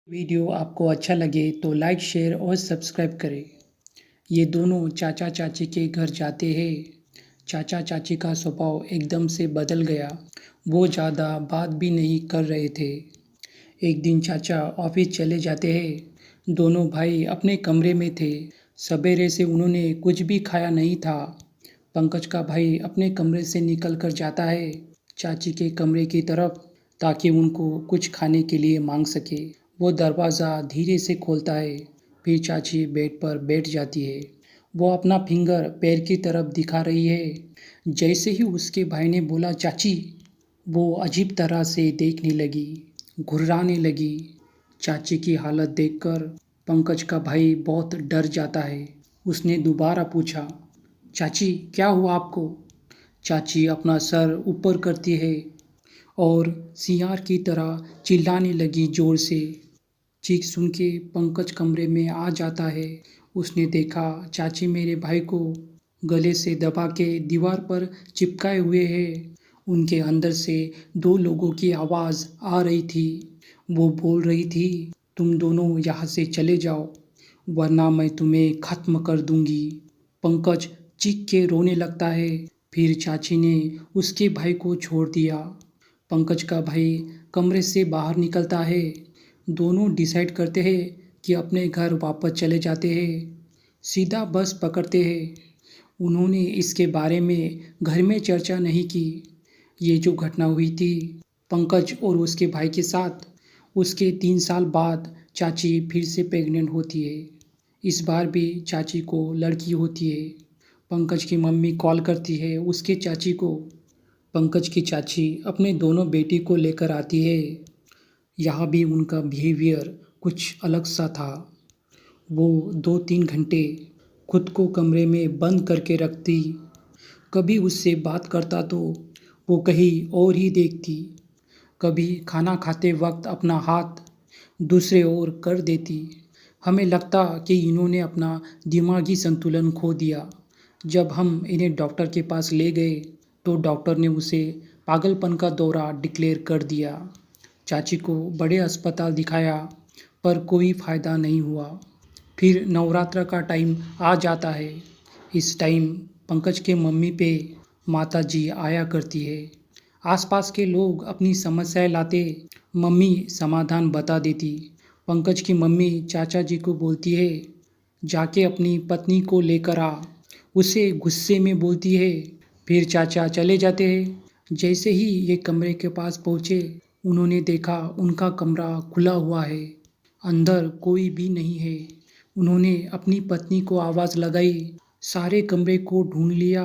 Video आपको अच्छा लगे तो लाइक शेयर और सब्सक्राइब करें। ये दोनों चाचा चाची के घर जाते हैं। चाचा चाची का स्वभाव एकदम से बदल गया। वो ज़्यादा बात भी नहीं कर रहे थे। एक दिन चाचा ऑफिस चले जाते हैं। दोनों भाई अपने कमरे में थे। सवेरे से उन्होंने कुछ भी खाया नहीं था। पंकज का भाई अपने कमरे से निकल कर जाता है चाची के कमरे की तरफ, ताकि उनको कुछ खाने के लिए मांग सके। वो दरवाज़ा धीरे से खोलता है। फिर चाची बेड पर बैठ जाती है। वो अपना फिंगर पैर की तरफ दिखा रही है। जैसे ही उसके भाई ने बोला चाची, वो अजीब तरह से देखने लगी, घुर्राने लगी। चाची की हालत देखकर पंकज का भाई बहुत डर जाता है। उसने दोबारा पूछा, चाची क्या हुआ आपको? चाची अपना सर ऊपर करती है और सियार की तरह चिल्लाने लगी जोर से। चीख सुन के पंकज कमरे में आ जाता है। उसने देखा चाची मेरे भाई को गले से दबा के दीवार पर चिपकाए हुए है। उनके अंदर से दो लोगों की आवाज़ आ रही थी। वो बोल रही थी, तुम दोनों यहाँ से चले जाओ वरना मैं तुम्हें खत्म कर दूंगी। पंकज चीख के रोने लगता है। फिर चाची ने उसके भाई को छोड़ दिया। पंकज का भाई कमरे से बाहर निकलता है। दोनों डिसाइड करते हैं कि अपने घर वापस चले जाते हैं। सीधा बस पकड़ते हैं। उन्होंने इसके बारे में घर में चर्चा नहीं की। ये जो घटना हुई थी पंकज और उसके भाई के साथ, उसके 3 साल बाद चाची फिर से प्रेग्नेंट होती है। इस बार भी चाची को लड़की होती है। पंकज की मम्मी कॉल करती है उसके चाची को। पंकज की चाची अपने दोनों बेटी को लेकर आती है। यहाँ भी उनका बिहेवियर कुछ अलग सा था। वो 2-3 घंटे खुद को कमरे में बंद करके रखती। कभी उससे बात करता तो वो कहीं और ही देखती। कभी खाना खाते वक्त अपना हाथ दूसरे ओर कर देती। हमें लगता कि इन्होंने अपना दिमागी संतुलन खो दिया। जब हम इन्हें डॉक्टर के पास ले गए तो डॉक्टर ने उसे पागलपन का दौरा डिक्लेयर कर दिया। चाची को बड़े अस्पताल दिखाया पर कोई फ़ायदा नहीं हुआ। फिर नवरात्र का टाइम आ जाता है। इस टाइम पंकज के मम्मी पे माता जी आया करती है। आसपास के लोग अपनी समस्याएं लाते, मम्मी समाधान बता देती। पंकज की मम्मी चाचा जी को बोलती है, जाके अपनी पत्नी को लेकर आ। उसे गुस्से में बोलती है। फिर चाचा चले जाते हैं। जैसे ही ये कमरे के पास पहुँचे उन्होंने देखा उनका कमरा खुला हुआ है, अंदर कोई भी नहीं है। उन्होंने अपनी पत्नी को आवाज़ लगाई, सारे कमरे को ढूंढ लिया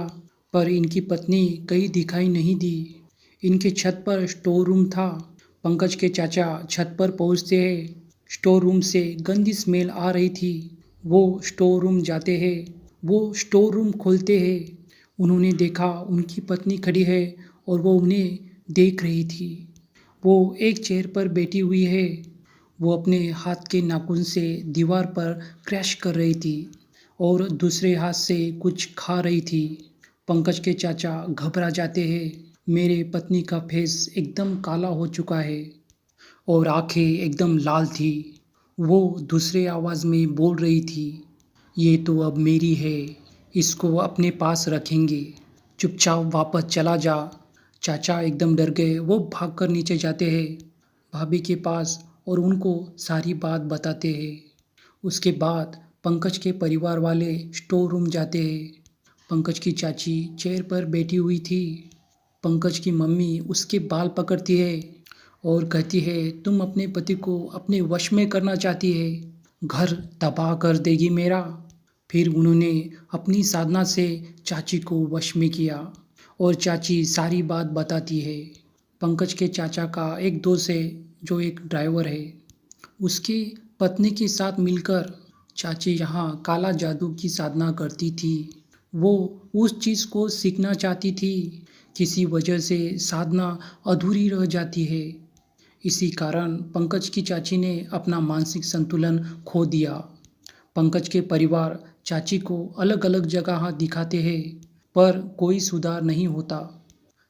पर इनकी पत्नी कहीं दिखाई नहीं दी। इनके छत पर स्टोर रूम था। पंकज के चाचा छत पर पहुंचते हैं। स्टोर रूम से गंदी स्मेल आ रही थी। वो स्टोर रूम जाते हैं। वो स्टोर रूम खोलते हैं। उन्होंने देखा उनकी पत्नी खड़ी है और वो उन्हें देख रही थी। वो एक चेयर पर बैठी हुई है। वो अपने हाथ के नाखून से दीवार पर क्रैश कर रही थी और दूसरे हाथ से कुछ खा रही थी। पंकज के चाचा घबरा जाते हैं। मेरे पत्नी का फेस एकदम काला हो चुका है और आंखें एकदम लाल थी। वो दूसरे आवाज़ में बोल रही थी, ये तो अब मेरी है, इसको अपने पास रखेंगे, चुपचाप वापस चला जा। चाचा एकदम डर गए। वो भागकर नीचे जाते हैं भाभी के पास और उनको सारी बात बताते हैं। उसके बाद पंकज के परिवार वाले स्टोर रूम जाते हैं। पंकज की चाची चेयर पर बैठी हुई थी। पंकज की मम्मी उसके बाल पकड़ती है और कहती है, तुम अपने पति को अपने वश में करना चाहती है, घर तबाह कर देगी मेरा। फिर उन्होंने अपनी साधना से चाची को वश में किया और चाची सारी बात बताती है। पंकज के चाचा का एक दोस्त है जो एक ड्राइवर है। उसकी पत्नी के साथ मिलकर चाची यहाँ काला जादू की साधना करती थी। वो उस चीज़ को सीखना चाहती थी। किसी वजह से साधना अधूरी रह जाती है। इसी कारण पंकज की चाची ने अपना मानसिक संतुलन खो दिया। पंकज के परिवार चाची को अलग अलग जगह दिखाते हैं पर कोई सुधार नहीं होता।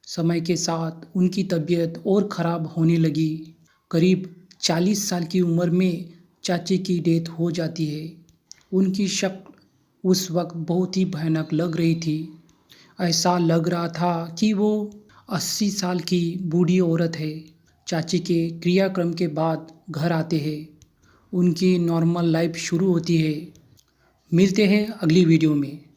समय के साथ उनकी तबीयत और ख़राब होने लगी। करीब 40 साल की उम्र में चाची की डेथ हो जाती है। उनकी शक्ल उस वक्त बहुत ही भयानक लग रही थी। ऐसा लग रहा था कि वो 80 साल की बूढ़ी औरत है। चाची के क्रियाक्रम के बाद घर आते हैं। उनकी नॉर्मल लाइफ शुरू होती है। मिलते हैं अगली वीडियो में।